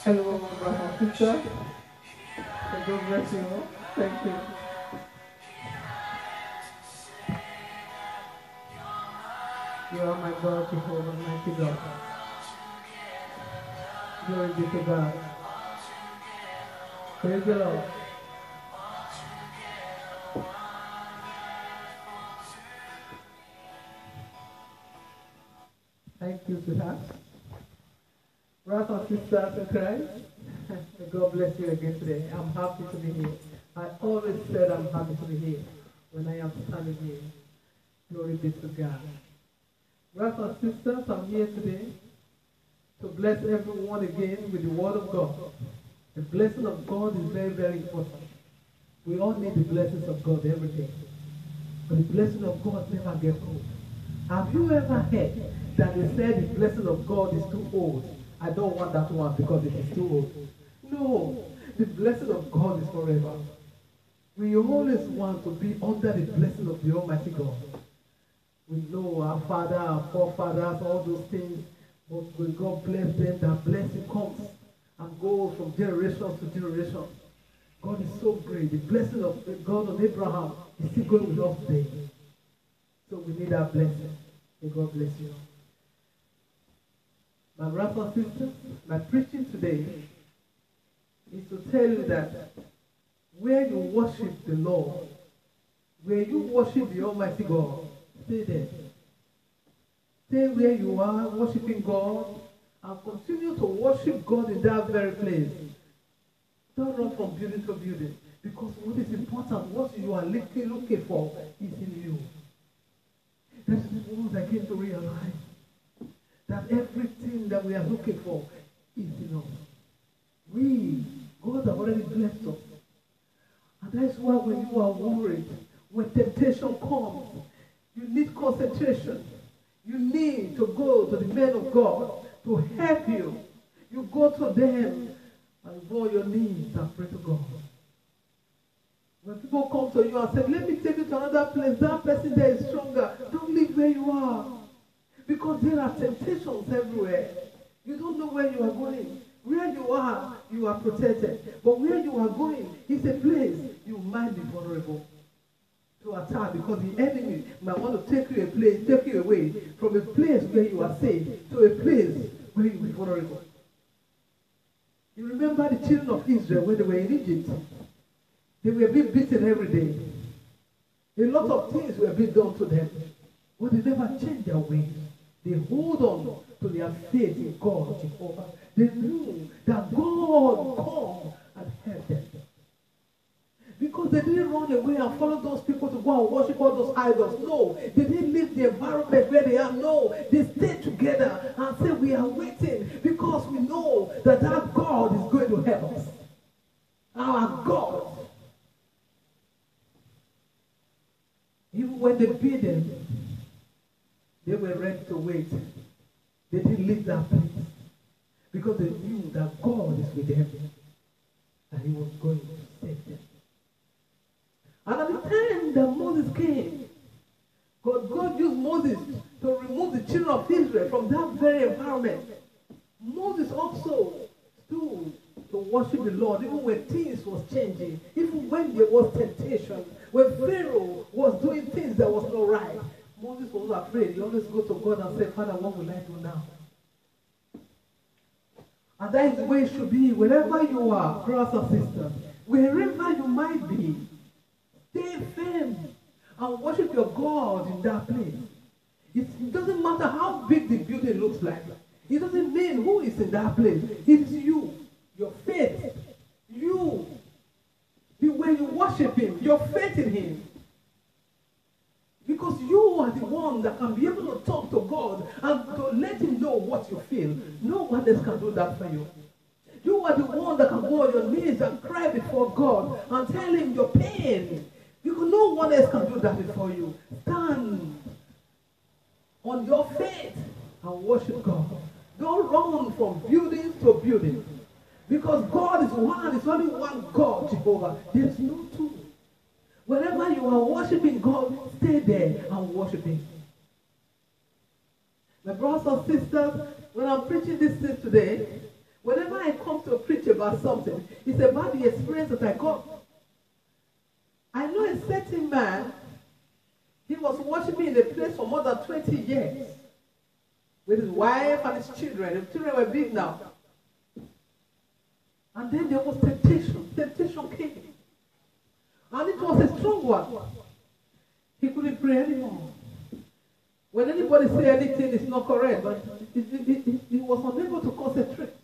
Hello, my brother and sister. May God bless you. Thank you. You are my God, Jehovah, mighty God. Glory be to God. Praise the Lord. Thank you, sweetheart. Brothers and sisters in Christ, may God bless you again today. I'm happy to be here. I always said I'm happy to be here when I am standing here. Glory be to God. Brothers and sisters, I'm here today to bless everyone again with the word of God. The blessing of God is very, very important. We all need the blessings of God every day. But the blessing of God never gets old. Have you ever heard that they said the blessing of God is too old? I don't want that one because it is too old. No, the blessing of God is forever. We always want to be under the blessing of the Almighty God. We know our father, our forefathers, all those things, but when God bless them, that blessing comes and goes from generation to generation. God is so great. The blessing of God on Abraham is still going with us today. So we need that blessing. May God bless you. My brothers and sisters, my preaching today is to tell you that where you worship the Lord, where you worship the Almighty God, stay there. Stay where you are, worshiping God, and continue to worship God in that very place. Don't run from building to building, because what is important, what you are looking for, is in you. That is what I came to realize. That everything that we are looking for is in us. God has already blessed us. And that's why when you are worried, when temptation comes, you need concentration. You need to go to the men of God to help you. You go to them and go on your knees and pray to God. When people come to you and say, let me take you to another place, that person there is stronger, don't leave where you are. Because there are temptations everywhere. You don't know where you are going. Where you are protected. But where you are going is a place you might be vulnerable to attack, because the enemy might want to take you away from a place where you are safe to a place where you are vulnerable. You remember the children of Israel when they were in Egypt? They were being beaten every day. A lot of things were being done to them. But they never changed their ways. They hold on to their faith in God, Jehovah. They knew that God would come and help them. Because they didn't run away and follow those people to go and worship all those idols. No, they didn't leave the environment where they are. No, they stayed together and said, we are waiting because we know that our God is going to help us. Our God. Even when they beat them, they were ready to wait. They didn't leave that place because they knew that God is with them and He was going to save them. And at the time that Moses came, God used Moses to remove the children of Israel from that very environment. Moses also stood to worship the Lord even when things was changing, even when there was temptation, when Pharaoh was doing things that was not right. Moses was not afraid. He always go to God and say, Father, what will I do now? And that is the way it should be. Wherever you are, brothers and sisters, wherever you might be, stay firm and worship your God in that place. It doesn't matter how big the building looks like. It doesn't mean who is in that place. It is you, your faith, you, the way you worship Him, your faith in Him. Because you are the one that can be able to talk to God and to let Him know what you feel. No one else can do that for you. You are the one that can go on your knees and cry before God and tell Him your pain. Because no one else can do that before you. Stand on your faith and worship God. Don't run from building to building. Because God is one. It's only one God, Jehovah. There's no two. Wherever you are worshiping God, stay there and worship Him. My brothers and sisters, when I'm preaching this thing today, Whenever I come to preach about something, it's about the experience that I got. I know a certain man, he was worshiping in a place for more than 20 years with his wife and his children. The children were big now. And then there was temptation. Temptation came. And it was a strong one. He couldn't pray anymore. When anybody say anything, it's not correct, but he was unable to concentrate.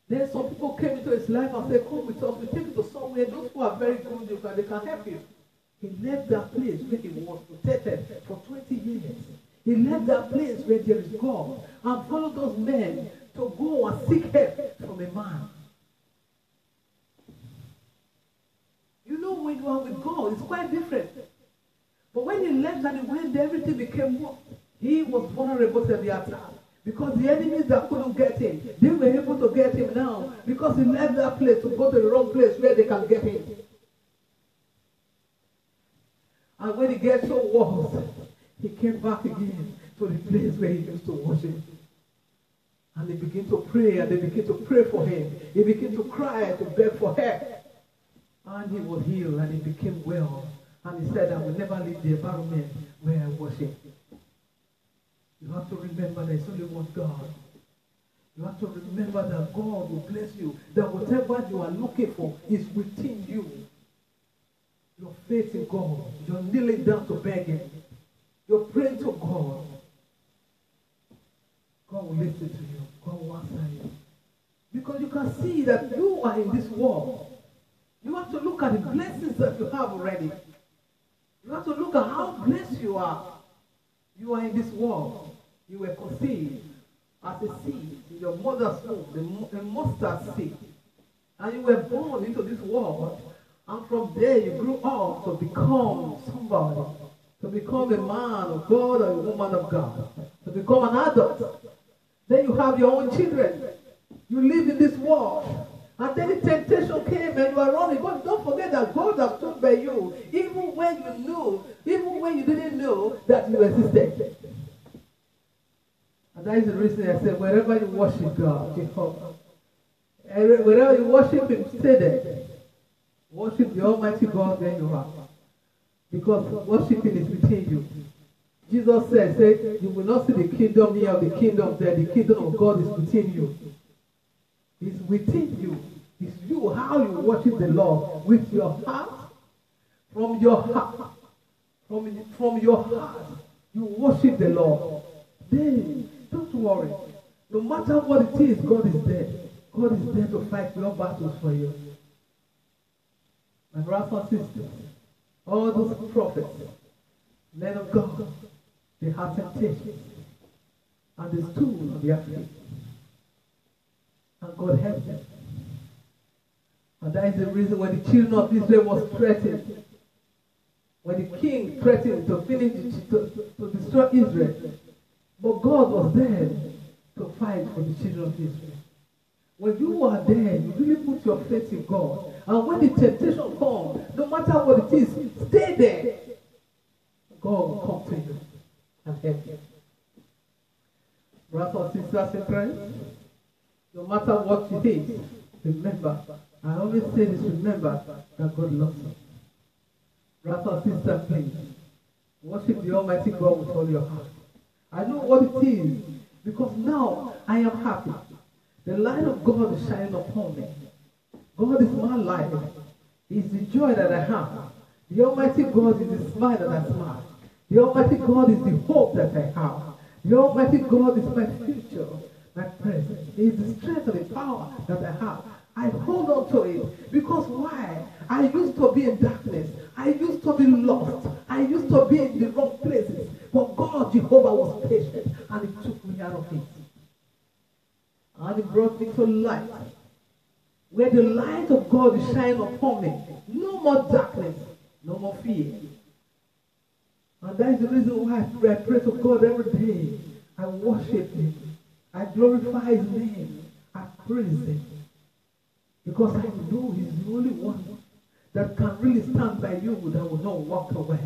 Then some people came into his life and said, come with us, we take you to somewhere. Those who are very good, they can help you. He left that place where he was protected for 20 years. He left that place where there is God and followed those men to go and seek help from a man. You know, when you are with God, it's quite different. But when he left and he went there, everything became what? He was vulnerable to the attack. Because the enemies that couldn't get him, they were able to get him now. Because he left that place to go to the wrong place where they can get him. And when he gets so worse, he came back again to the place where he used to worship. And they began to pray, and they began to pray for him. He began to cry, to beg for help. And he was healed, and he became well. And he said, I will never leave the environment where I worship. You have to remember there's only one God. You have to remember that God will bless you. That whatever you are looking for is within you. Your faith in God. You're kneeling down to beg Him. You're praying to God. God will listen to you. God will answer you. Because you can see that you are in this world. You have to look at the blessings that you have already. You have to look at how blessed you are. You are in this world. You were conceived as a seed in your mother's womb, a mustard seed. And you were born into this world. And from there you grew up to become somebody. To become a man of God or a woman of God. To become an adult. Then you have your own children. You live in this world. And then the temptation came and you are running. But don't forget that God has stood by you. Even when you knew, even when you didn't know that you existed. And that is the reason I said, wherever you worship God, Jehovah, wherever you worship Him, stay there. Worship the Almighty God where you are. Because worshiping is within you. Jesus said, you will not see the kingdom here or the kingdom there. The kingdom of God is within you. It's within you. It's you, how you worship the Lord. With your heart, from your heart, from your heart, you worship the Lord. Then, don't worry. No matter what it is, God is there. God is there to fight your battles for you. My brothers and sisters, all those prophets, men of God, they had temptation. And they stood on their feet. And God helped them. And that is the reason when the children of Israel was threatened, when the king threatened to finish, to destroy Israel, but God was there to fight for the children of Israel. When you are there, you really put your faith in God. And when the temptation comes, no matter what it is, stay there. God will come to you and help you. Brothers and sisters in Christ, no matter what it is, remember, I always say this, remember that God loves you. Brothers and sisters, please, worship the Almighty God with all your heart. I know what it is, because now I am happy. The light of God is shining upon me. God is my light. He is the joy that I have. The Almighty God is the smile that I smile. The Almighty God is the hope that I have. The Almighty God is my future, my present. He is the strength and the power that I have. I hold on to it because why? I used to be in darkness. I used to be lost. I used to be in the wrong places. But God, Jehovah, was patient and He took me out of it. And He brought me to light. Where the light of God is shining upon me. No more darkness. No more fear. And that is the reason why I pray to God every day. I worship Him. I glorify His name. I praise Him. Because I know He's the only one that can really stand by you that will not walk away.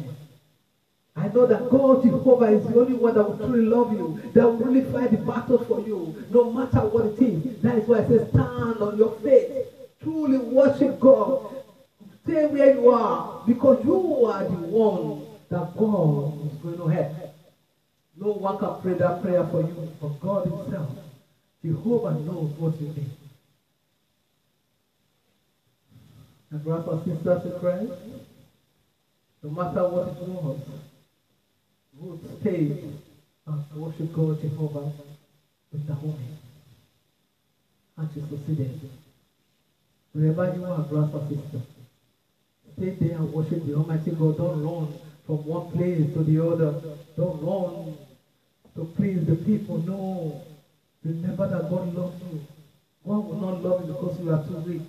I know that God, Jehovah, is the only one that will truly love you, that will really fight the battles for you, no matter what it is. That is why I say stand on your faith. Truly worship God. Stay where you are, because you are the one that God is going to help. No one can pray that prayer for you, but God himself. Jehovah knows what you need. And brothers and sisters in Christ, no matter what it was, would stay and worship God Jehovah with Naomi. And she succeeded. Wherever you are, brothers and sisters, stay there and worship the Almighty God. Don't run from one place to the other. Don't run to please the people. No. Remember that God loves you. God will not love you because you are too rich.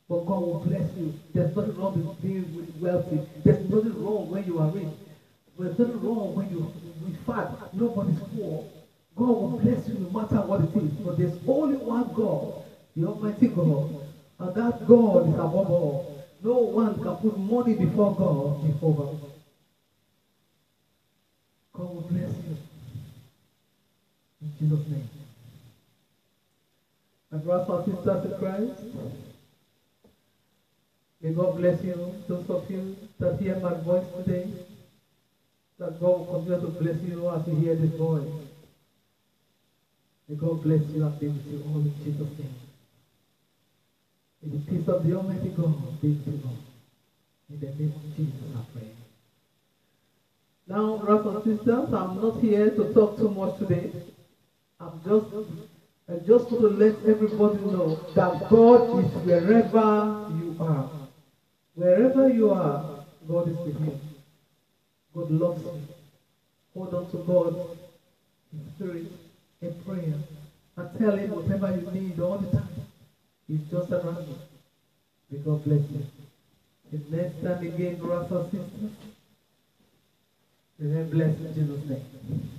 But God will bless you. There's nothing wrong with being wealthy. There's nothing wrong when you are rich. There's nothing wrong when you're fat. Nobody's poor. God will bless you no matter what it is. But there's only one God, the Almighty God. And that God is above all. No one can put money before God, Jehovah. God will bless you. In Jesus' name. My brothers and sisters in Christ, may God bless you. Those of you that hear my voice today, that God will continue to bless you as you hear this voice. May God bless you and be with you all in Jesus' name. May the peace of the Almighty God be with you all. In the name of Jesus, I pray. Now, brothers and sisters, I'm not here to talk too much today. I just want to let everybody know that God is wherever you are. Wherever you are, God is with you. God loves you. Hold on to God in spirit, in prayer, and tell him whatever you need all the time. He's just around you. May God bless you. The next time again, brothers and sisters, remain blessed in Jesus' name.